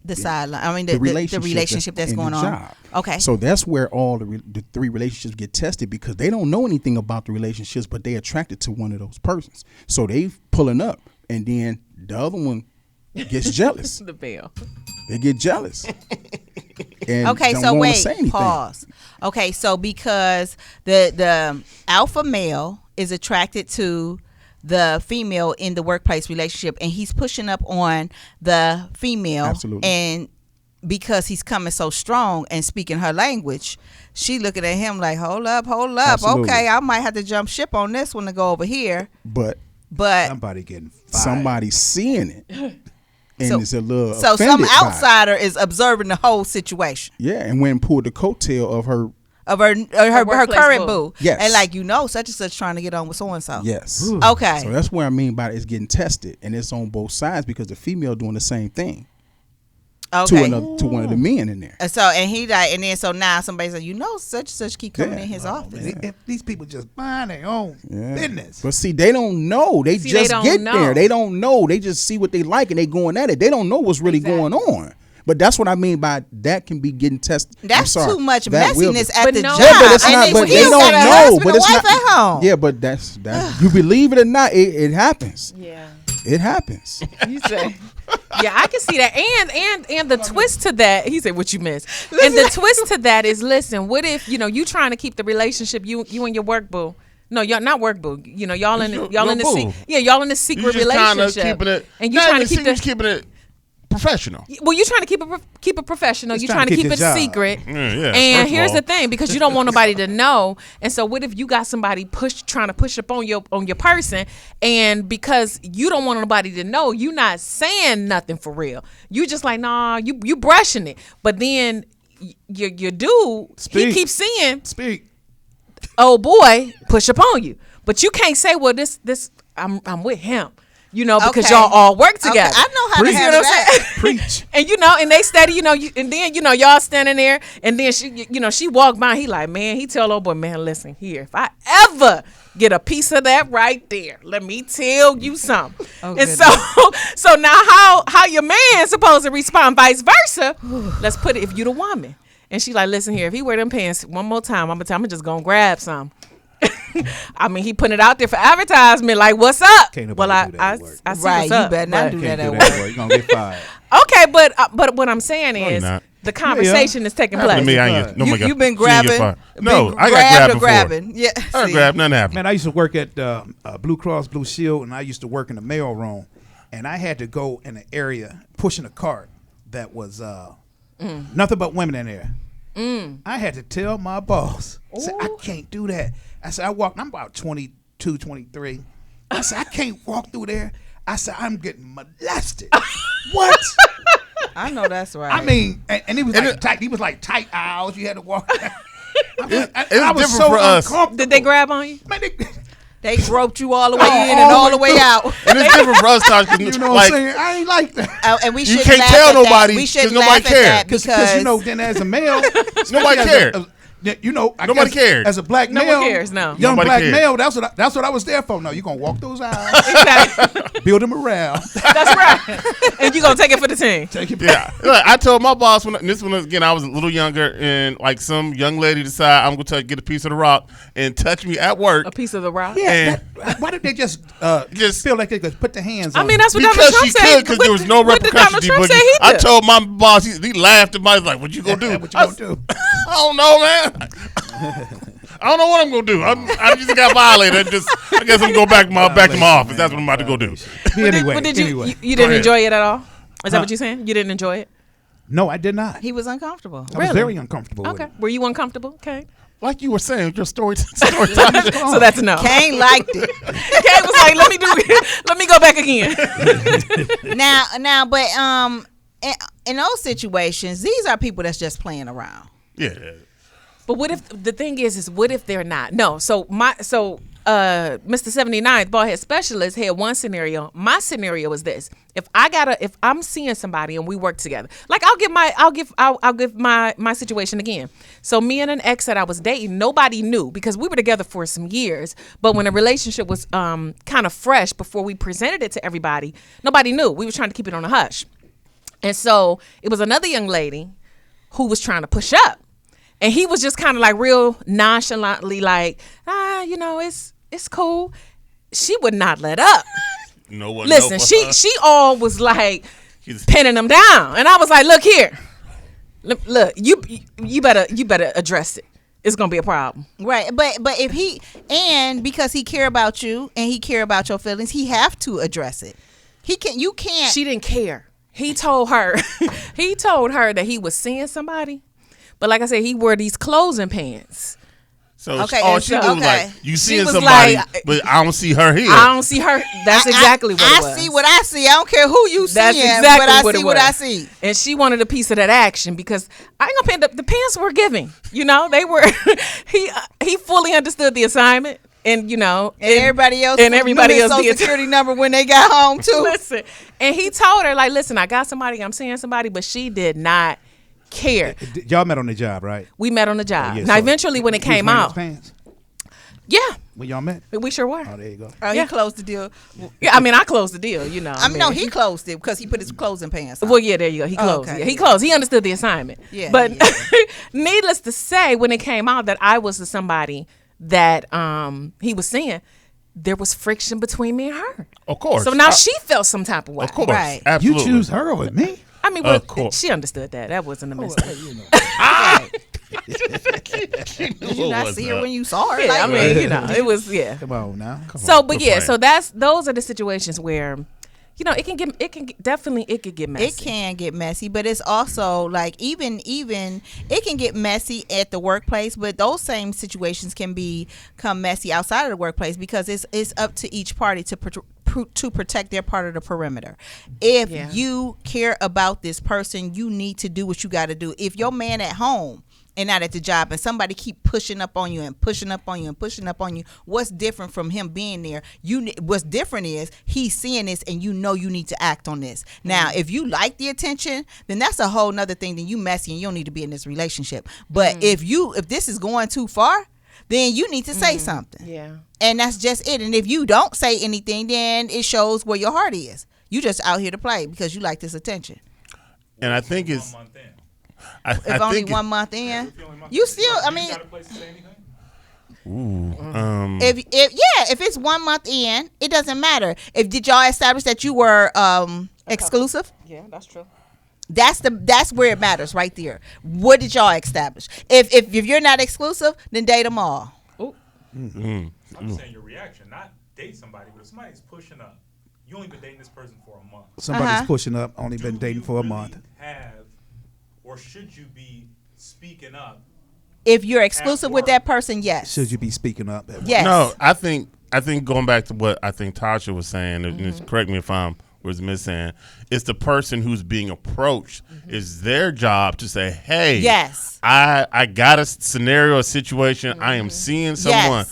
The sideline. I mean, the relationship that's in going the on. job. Okay. So that's where all the three relationships get tested because they don't know anything about the relationships, but they attracted to one of those persons. So they pulling up, and then the other one gets jealous. The bell. They get jealous. And Okay, don't so wanna wait, say anything. pause. Okay, so because the alpha male is attracted to the female in the workplace relationship, and he's pushing up on the female, Absolutely. and because he's coming so strong and speaking her language, she looking at him like, hold up, Absolutely. okay, I might have to jump ship on this one to go over here, But but Somebody getting fired. somebody's seeing it, and So- it's a little so offended some by it. outsider is observing the whole situation Yeah, and went and pulled the coattail of her. of her workplace current boo. boo. Yes. And like, such and such trying to get on with so and so. Yes. Okay. So that's what I mean by it's getting tested, and it's on both sides because the female doing the same thing Okay. to one of the men in there. And so so now somebody said, such and such keep coming Yeah. in his office. Man, if these people just mind their own Yeah. business. But see, they don't know. They See, just they don't get know. there. They don't know. They just see what they like and they going at it. They don't know what's really going on. But that's what I mean by that can be getting tested. I'm That's sorry. too much That will be. messiness at But the no- job. Yeah, but it's And not. then But he they got don't a know. husband But and it's wife not. at home. Yeah, but that's you believe it or not, it happens. Yeah. It happens. You say. Yeah, I can see that. And the twist to that, he said, what you miss. And the twist to that is, listen, what if, you trying to keep the relationship, you and your work boo. No, y'all not work boo. Y'all in Your the boo. y'all in the You secret just kind of relationship. keeping it. And you not trying to even keep the keeping it professional. Well, you're trying to keep it professional. Just You're trying to keep the it job. secret. Yeah, And first of here's all. the thing, because you don't want nobody to know. And so, what if you got somebody trying to push up on your person, and because you don't want nobody to know, you not saying nothing for real. You just like, nah, you brushing it. But then your dude, he Speak. keeps seeing, Speak. oh boy, push up on you. But you can't say, well, this I'm with him. Because Okay. y'all all work Okay, together. I know how to You see handle what I'm that. saying? Preach. And they steady, and then y'all standing there, and then she walked by. He like, man, he tell old boy, man, listen here, if I ever get a piece of that right there, let me tell you something. And so now how your man supposed to respond, vice versa? Let's put it, if you the woman, and she like, listen here, if he wear them pants one more time, I'm just gonna grab some. I mean, he putting it out there for advertisement. Like, what's up? Can't nobody Well, do that I at work. see Right, what's you up. better not but- do Can't that do at that work. work. You're gonna get fired. Okay, but what I'm saying you're is not. the conversation is taking Happened to place. me, I ain't get, no, You've been she ain't get grabbing. fired. No, been I got grabbed grabbed or before. grabbing. Yeah. I got see. grabbed, nothing happened. Man, I used to work at Blue Cross Blue Shield, and I used to work in the mail room, and I had to go in an area pushing a cart that was nothing but women in there. I had to tell my boss, I said, I can't do that. I said, I'm about 22, 23. I said, I can't walk through there. I said, I'm getting molested. What? I know that's right. I mean, and he was And like it- tight. He was like tight aisles. You had to walk. I It's was different so for us. uncomfortable. Did they grab on you? Man, they groped you all the way Oh, in and all all the the way way out. And it's different for us, Tosh, 'cause, you know what like, I'm saying? I ain't like that. And we You shouldn't can't laugh tell at that. nobody We 'cause shouldn't nobody laugh at that cares. because you know, then as a male, Nobody especially cared. you know, I Nobody guess cared. As a black No one male, cares, no. young Nobody black cared. male. That's what I was there for. No, you gonna walk those aisles, Exactly. build them around, That's right. And you gonna take it for the team. take it Yeah, look, I told my boss when this one again. I was a little younger, and like some young lady decide I'm gonna get a piece of the rock and touch me at work. A piece of the rock. Yeah, And- why did they just Just- feel like they could put their hands? I on mean, you? that's what Donald Because Trump she said. could, because there was no What did repercussions. Donald D Trump Boogie. say he I did? told my boss, he laughed at me. He was like, "What you gonna do?" What you gonna do? I don't know, man. I don't know what I'm gonna do. I just got violated. I guess I'm gonna go back to my office. That's what I'm about to go do. Anyway, But did you anyway. you didn't ahead. enjoy it at all? Is that Huh? what you're saying? You didn't enjoy it? No, I did not. he was uncomfortable. I was very uncomfortable with Okay. it. Were you uncomfortable? Okay. Like you were saying, your story time. So that's a no. Kane liked it. Kane was like, let me go back again. now, but in those situations, these are people that's just playing around. Yeah. But what if the thing is what if they're not? No. So Mr. 79th ballhead specialist had one scenario. My scenario is this: if I'm seeing somebody and we work together, like I'll give my situation again. So me and an ex that I was dating, nobody knew because we were together for some years. But when a relationship was kind of fresh before we presented it to everybody, nobody knew. We were trying to keep it on a hush. And so it was another young lady who was trying to push up. And he was just kind of like real nonchalantly like, it's cool. She would not let up. No one. Listen, she all was like pinning him down. And I was like, look here. Look, you better address it. It's gonna be a problem. Right, but if because he care about you and he care about your feelings, he have to address it. You can't. She didn't care. He told her that he was seeing somebody. But like I said, he wore these closing pants. So Okay, all and she so- was okay. like, you She seeing was somebody, like, but I don't see her here. I don't see her. That's exactly what it was. I see what I see. I don't care who you see, That's exactly but I what see it what was. I see. And she wanted a piece of that action because I ain't gonna pay the pants were giving. They were. He fully understood the assignment, and And everybody else and everybody knew his else social did. security number when they got home too. Listen, and he told her like, listen, I got somebody, I'm seeing somebody, but she did not care. Y'all met on the job, right? We met on the job. Yeah, Now, so eventually, when it he was came wearing his out, pants yeah, when y'all met. we sure were. Oh, there you go. Oh, he closed the deal. Yeah, I mean, I closed the deal. No, he closed it because he put his closing pants on. Well, yeah, there you go. He closed. okay, Yeah, he yeah. closed. He understood the assignment. Yeah, But yeah. needless to say, when it came out that I was somebody that he was seeing, there was friction between me and her. Of course. So now she felt some type of way. Of course. Right. You Absolutely. choose her over me. I mean, Of course. she understood that. That wasn't a mistake. Did you not see her when you saw her? Yeah, Like, I mean, it was, yeah. Come on now. So, but quit yeah, playing. so those are the situations where, it can get messy. it can get messy, but it's also like even it can get messy at the workplace, but those same situations can become messy outside of the workplace because it's up to each party to protect their part of the perimeter. If Yeah. you care about this person, you need to do what you got to do. If your man at home and not at the job and somebody keep pushing up on you and pushing up on you and pushing up on you, what's different from him being there? What's different is he's seeing this and you need to act on this. Now, if you like the attention, then that's a whole nother thing. Then you messy and you don't need to be in this relationship. But if this is going too far, then you need to say something. Yeah. And that's just it. And if you don't say anything, then it shows where your heart is. You just out here to play because you like this attention. And I think it's. If only 1 month in, you still, I mean, If it's 1 month in, it doesn't matter. Did y'all establish that you were exclusive? Yeah, that's true. That's where it matters right there. What did y'all establish? If you're not exclusive, then date them all. I'm saying your reaction, not date somebody, but if somebody's pushing up, you only been dating this person for a month. Somebody's pushing up, only been dating for a month. Or should you be speaking up? If you're exclusive with that person, yes. Should you be speaking up? Yes. No, I think going back to what I think Tasha was saying, and correct me if I'm was missing. It's the person who's being approached. It's their job to say, "Hey, yes, I got a scenario, a situation. I am seeing someone,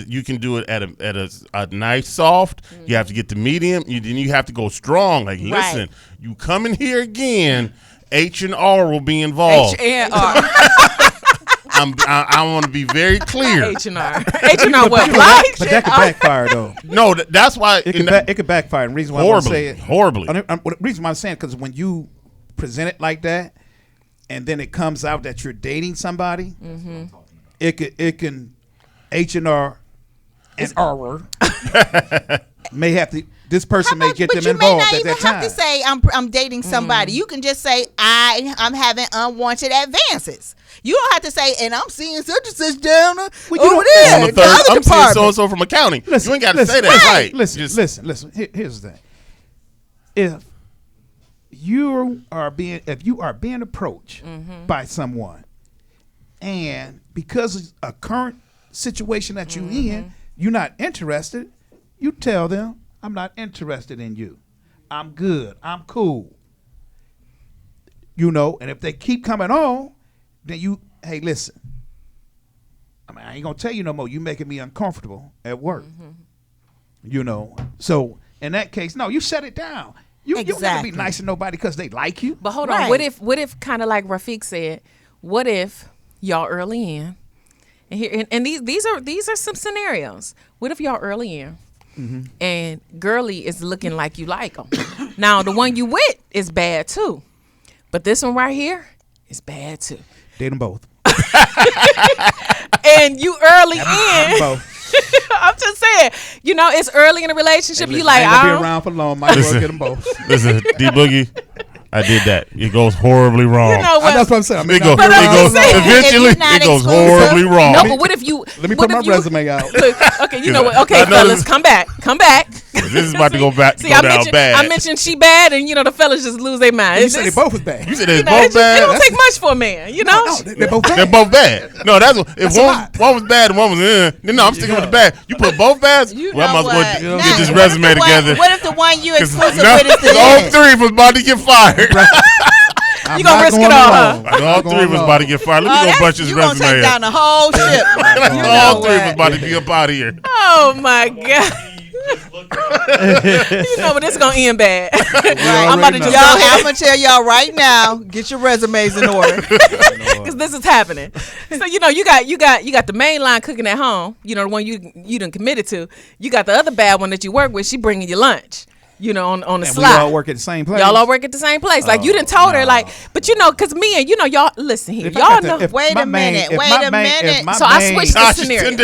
you can do it at a nice soft. You have to get the medium. Then you have to go strong. Like, listen, you come in here again, H&R will be involved. H&R. I want to be very clear. H&R what? But that could backfire, though. No, that's why it could backfire. And the reason why I say it horribly. The reason why I'm saying because when you present it like that, and then it comes out that you're dating somebody, it can H&R and R may have to. This person may get them involved at that time. But you may not even have to say I'm dating somebody. You can just say I'm having unwanted advances. You don't have to say, and I'm seeing such and such down over there. I'm seeing so and so from accounting. You ain't got to say that, right? Listen. Here's the thing: if you are being approached by someone, and because of a current situation that you're in, you're not interested. You tell them, I'm not interested in you. I'm good. I'm cool. And if they keep coming on, then hey, listen. I ain't gonna tell you no more. You making me uncomfortable at work. So in that case, no, you shut it down. You don't have to be nice to nobody because they like you. But hold on. What if kind of like Rafiq said, what if y'all early in, and these are some scenarios. What if y'all early in? And girly is looking like you like them. Now the one you with is bad too, but this one right here is bad too. Date them both. And you early in. Both. I'm just saying, it's early in a relationship. Hey, listen, you like I ain't gonna be around for long. Might as well get them both. Listen, D Boogie. I did that. It goes horribly wrong. You know what? That's what I'm saying. It goes horribly wrong. No, but what if you? Let me put my resume out. Okay, you know what? Okay, fellas, come back. This is about to go back. Bad. I mentioned she bad, and the fellas just lose their mind. You said they both was bad. You said they both bad. It don't take much for a man, No, they're both bad. They're both bad. No, if one was bad and one was no, I'm sticking with the bad. You put both bads. Well, I must go get this resume together. What if the one you exclusive with is the all three was about to get fired? You gonna risk it all, huh? All three was about to get fired. Let me go bunch his resume. You gonna take down the whole ship. All three was about to be up out of here. Oh my God. But it's gonna end bad. I'm gonna tell y'all right now. Get your resumes in order because this is happening. So you got the main line cooking at home. The one you done committed to. You got the other bad one that you work with. She bringing you lunch. On the slide. We all work at the same place. Y'all all work at the same place. Like you done told her, like, but because me and y'all listen here. Y'all know. Wait a minute. So I switched the scenario.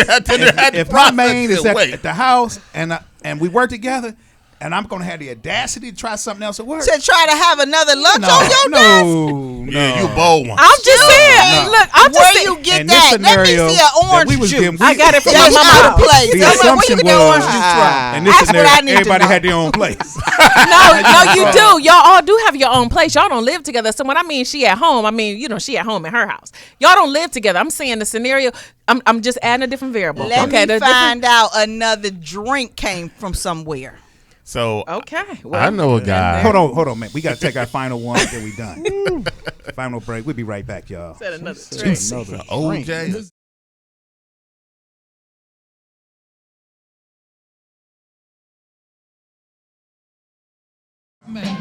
If my main is at the house and we work together, and I'm gonna have the audacity to try something else at work. To try to have another lunch on your desk? No. Yeah, you a bold one. I'm just saying. Look, I'm just saying. Where you get that? Let me see an orange juice. I got it from my mama. Place. The assumption was, in this scenario, everybody had their own place. No, you do. Y'all all do have your own place. Y'all don't live together. So when I mean she at home, I mean she at home in her house. Y'all don't live together. I'm saying the scenario. I'm just adding a different variable. Let me find out another drink came from somewhere. So okay, I know a guy. Hold on, man. We got to take our final one, then we done. Final break. We'll be right back, y'all. Said another OJ.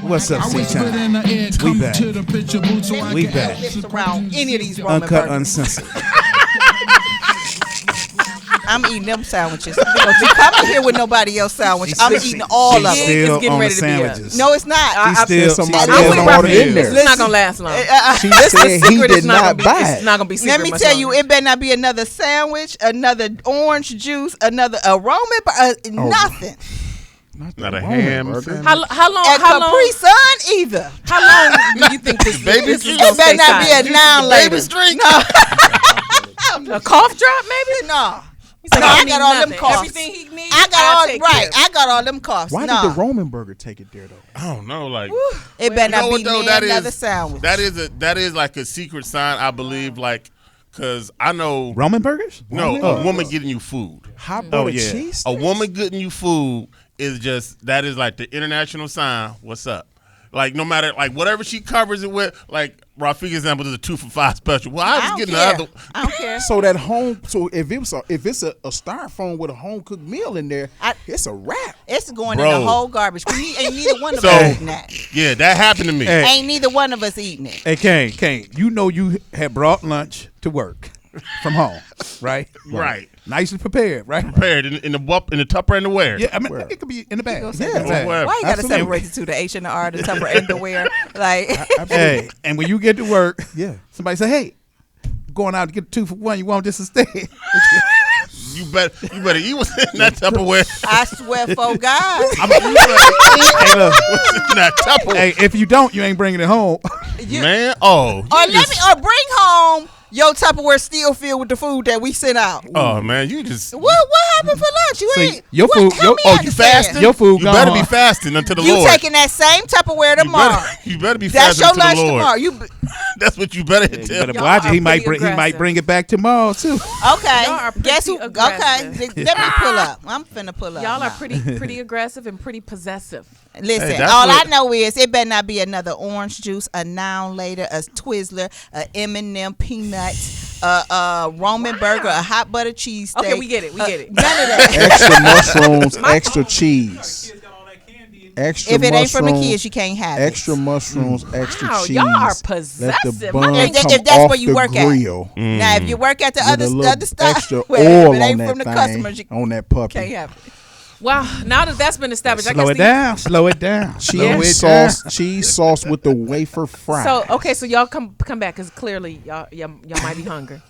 What's up, C-Time? We back. We back. Around any of these Uncut, uncensored. I'm eating them sandwiches. You come in here with nobody else sandwich. I'm eating all of them. Still getting on ready the to be sandwiches. No, it's not. She's still somebody I'm else with ordered Rafi. in there. It's not gonna last long. She This said is he secret. did It's not gonna not be. buy It's it. not gonna be secret. Let me much tell you, longer. it better not be another sandwich, another orange juice, another a Roman, nothing. Not a ham. burger. How long? And How Capri long? Sun either. How long do you think this Baby this is juice. gonna It better stay not be silent? a noun later. Baby's drink. A cough drop, maybe? No. He's like, No, I don't got need all them nothing. coughs. Everything he needs, I got I'll all take right. care of. I got all them coughs. Why no. did the Roman burger take it there though? I don't know. Like It better You know not what, be though? me That another is- sandwich. that is like a secret sign, I believe. Like, cause I know Roman burgers? no Oh. a woman getting you food. Hot butter yeah. cheese. A woman getting you food is just that is like the international sign. What's up? Like no matter like whatever she covers it with. Like Rafiq example is a 2 for $5 special. Well, I I was don't getting care. the other. I don't care. So that home. So if it's a styrofoam with a home cooked meal in there, it's a wrap. It's going in Bro. the whole garbage. Ain't neither one of So- us eating that. Yeah, that happened to me. Hey. Ain't neither one of us eating it. Hey, Kane, you know you had brought lunch to work from home, right? Right. Nicely prepared, right? Prepared in the Tupperware and the wear. Yeah, I mean, it could be in the bag. say Yeah, that. bag. Whatever. Why you gotta Absolutely. separate the two, the H and the R, the Tupper and the wear? Like, Hey, and when you get to work, Yeah. somebody say, "Hey, I'm going out to get 2 for $1. You want this instead?" You better eat what's in that Tupperware. I swear for God. Hey, look, What's in that Tupperware? hey, if you don't, you ain't bringing it home. Man, oh. Or bring home your Tupperware still filled with the food that we sent out. Oh man, you just What happened for lunch? You See, ain't your what, food- help your- me oh, you understand. fasting? Your food You gone. better be fasting unto the You Lord. taking that same Tupperware tomorrow. You better be That's fasting your unto the lunch Lord. tomorrow. You That's what you better You tell. better watch it. He are might pretty bring aggressive. it back tomorrow too. okay? Y'all are Guess who? pretty Okay, aggressive. let me pull up. I'm finna pull up. Y'all are now. pretty aggressive and pretty possessive. Listen, Hey, that's all what- I know is it better not be another orange juice, a noun later, a Twizzler, a M&M peanuts, a Roman burger, a hot butter cheese steak. Okay, we get it. We get it. None of that. Extra mushrooms, extra cheese, Kids got all that candy. extra If it ain't from the mushrooms, kids, you can't have extra it. mushrooms, extra Wow, cheese. y'all are Let the possessive. bun My If that- come if that's off where you the work at. grill Now, if you work at the with a other little stuff, extra well, if oil it ain't on from that the thing, customers, you on that puppy. can't have it. Wow. Now that's been established, I Slow guess it down. Slow it down. Slow Cheese it down. sauce, cheese sauce with the wafer fry. So okay, so y'all come back because clearly y'all might be hungry.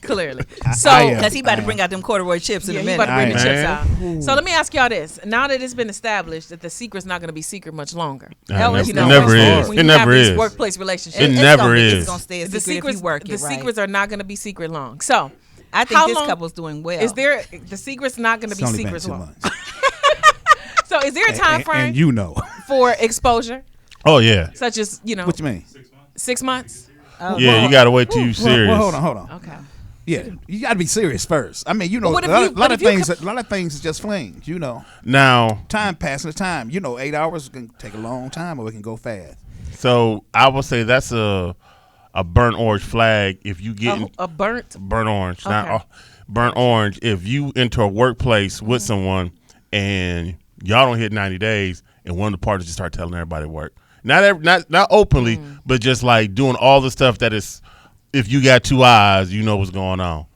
Clearly, so I am. Because he about to bring out them corduroy chips in yeah, a you minute. about to bring the I chips am. out. So let me ask y'all this: now that it's been established that the secret's not going to be secret much longer, Hell, it you never, know, it never is. when It you have never these is. workplace relationships, It It's never gonna be- is. It's gonna stay a the secret secrets if you work the it right. secrets are not going to be secret long. So I think how this long- couple's doing well. is there the secret's not going to It's be only been secrets 2 long? months. So is there a time frame And you know. for exposure, Oh yeah. such as What you mean? 6 months? Oh, Yeah, you gotta wait till you serious. Well, hold on. Okay. Yeah, you got to be serious first. I mean, you know, But a what if lot, you- lot but of if you things. A lot of things is just flings. You know, Now, time passing the time. You know, 8 hours can take a long time, or it can go fast. so I would say that's a burnt orange flag if you get A burnt. burnt orange, not Okay. burnt orange. If you enter a workplace with someone and y'all don't hit 90 days, and one of the parties just start telling everybody at work, not openly, but just like doing all the stuff that is. If you got 2 eyes, you know what's going on.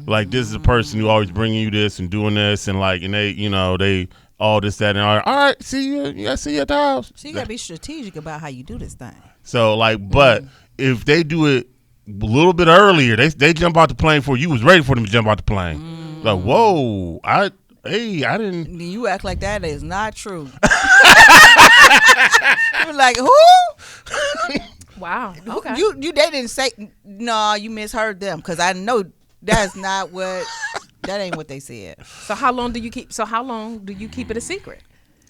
Like this is a person who always bringing you this and doing this, and like, and they all this, that, and all right. See you. I see you at the house. So you gotta be strategic about how you do this thing. So like, but if they do it a little bit earlier, they jump out the plane before you was ready for them to jump out the plane. Like, whoa, I didn't. And you act like that is not true. You're like, who? Wow. Okay. They didn't say no. You misheard them because I know that's not what. That ain't what they said. So how long do you keep? It a secret?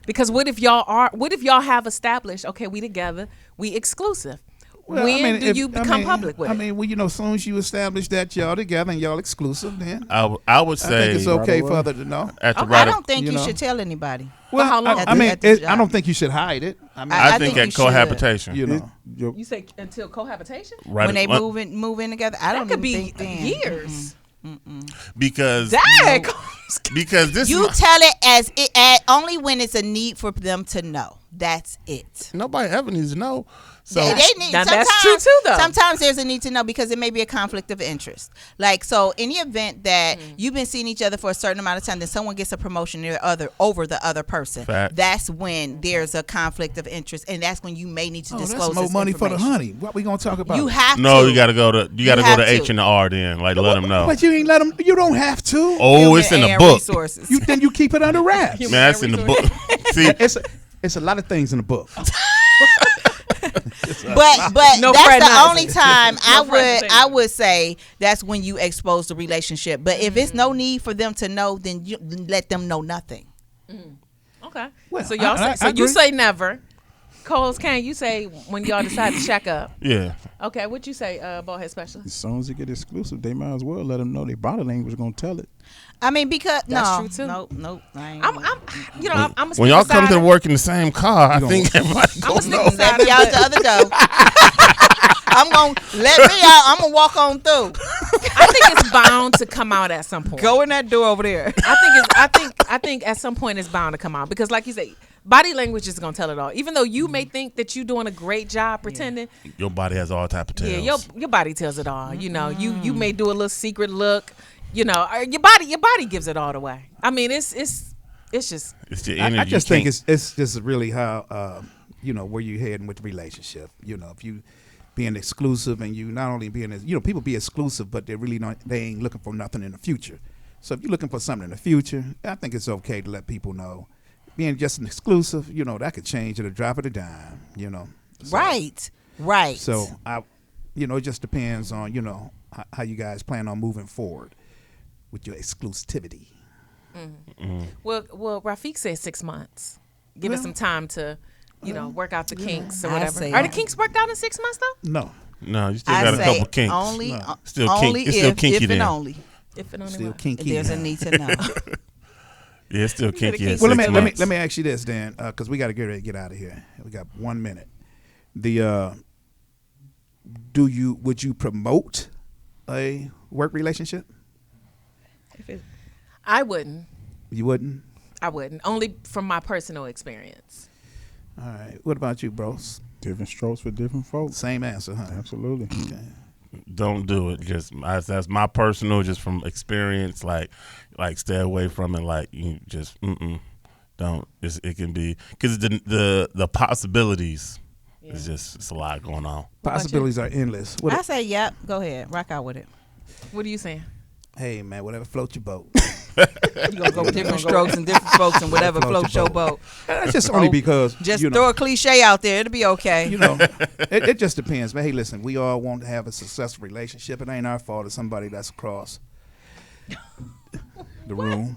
Because what if y'all have established? Okay, we together, we exclusive. Well, when I mean, do if- you become public with I it? mean, well, you know, as soon as you establish that y'all together and y'all exclusive, then I would I think say it's okay Right for away. other to know. at the I right. don't think you you know. should tell anybody. Well, how long? I mean, At the I job. don't think you should hide it. I mean, I I think think at you should. cohabitation. you know, You say until cohabitation? Right. When they move in together, I That don't could even be think then. years. because Dang. because this You is tell it only when it's a need for them to know. That's it. nobody ever needs to know. So they need. Now, Sometimes, that's true too, though. Sometimes there's a need to know because it may be a conflict of interest. Like, so in the event that you've been seeing each other for a certain amount of time, then someone gets a promotion over the other person. Facts. That's when there's a conflict of interest, and that's when you may need to disclose that's more this money for the information. honey. What we gonna talk about? You have no, to. you gotta go to have the H to. and the R then. Like let them know. But you ain't let them. You don't have to. Oh, Human it's in the and book. Resources. Then you keep it under wraps. Man, that's in the book. See, It's a lot of things in the book. But No that's the fraternizing. only time No fraternizing. I would say that's when you expose the relationship. But if it's no need for them to know, then you let them know nothing. Okay. Well, So y'all I say, you agree. say never. Coles, can you say when y'all decide to shack up? yeah. Okay, what you say, Ballhead Special? As soon as it get exclusive, they might as well let them know their body language gonna tell it. I mean, because That's true, too. Nope. I ain't I'm a When y'all come to work in the same car, I think everybody I'm gonna a know. stick let me out the other door. I'm gonna let me out. I'm gonna walk on through. I think it's bound to come out at some point. Go in that door over there. I think at some point it's bound to come out because, like you say, body language is gonna tell it all. Even though you may think that you're doing a great job pretending, Your body has all type of tells. yeah, your body tells it all. You know, you may do a little secret look. You know, or your body gives it all away. I mean, it's just It's the energy. I just You think can't- it's just really how where you heading with the relationship. You know, if you being exclusive and you not only being people be exclusive, but they ain't looking for nothing in the future. So if you're looking for something in the future, I think it's okay to let people know. Being just an exclusive, that could change at a drop of a dime. So, Right. So it just depends on how you guys plan on moving forward with your exclusivity. well. Rafiq said 6 months. Give us some time to, work out the kinks or I whatever. say Are the kinks worked out in 6 months though? No, No, you still I got a say couple kinks. only, Still only kink- it's still if, kinky if and then. only. If and only still what? kinky. There's a need to know. Yeah, it's still kinky. kinks. At Well, 6 let months. me ask you this, Dan, because we got to get ready to get out of here. We got 1 minute. Would you promote a work relationship? I wouldn't. You wouldn't. I wouldn't. Only from my personal experience. All right. What about you, bros? Different strokes for different folks. Same answer, huh? Absolutely. Okay. Don't do it. Just that's my personal, just from experience. Like stay away from it. Like you just don't. It can be because the possibilities. It's a lot going on. Possibilities are endless. I say, yep. Go ahead. Rock out with it. What are you saying? Hey man, whatever floats your boat. You gonna go with different strokes and different folks and whatever floats your boat. That's just only because Just throw a cliche out there. It'll be okay. it just depends. But hey, listen, we all want to have a successful relationship. It ain't our fault if somebody that's across the room.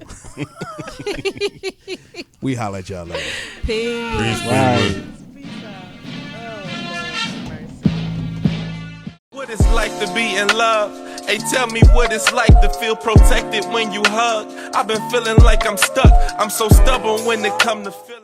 We holler at y'all later. Peace. Right. What it's like to be in love. Hey, tell me what it's like to feel protected when you hug. I've been feeling like I'm stuck. I'm so stubborn when it come to feel.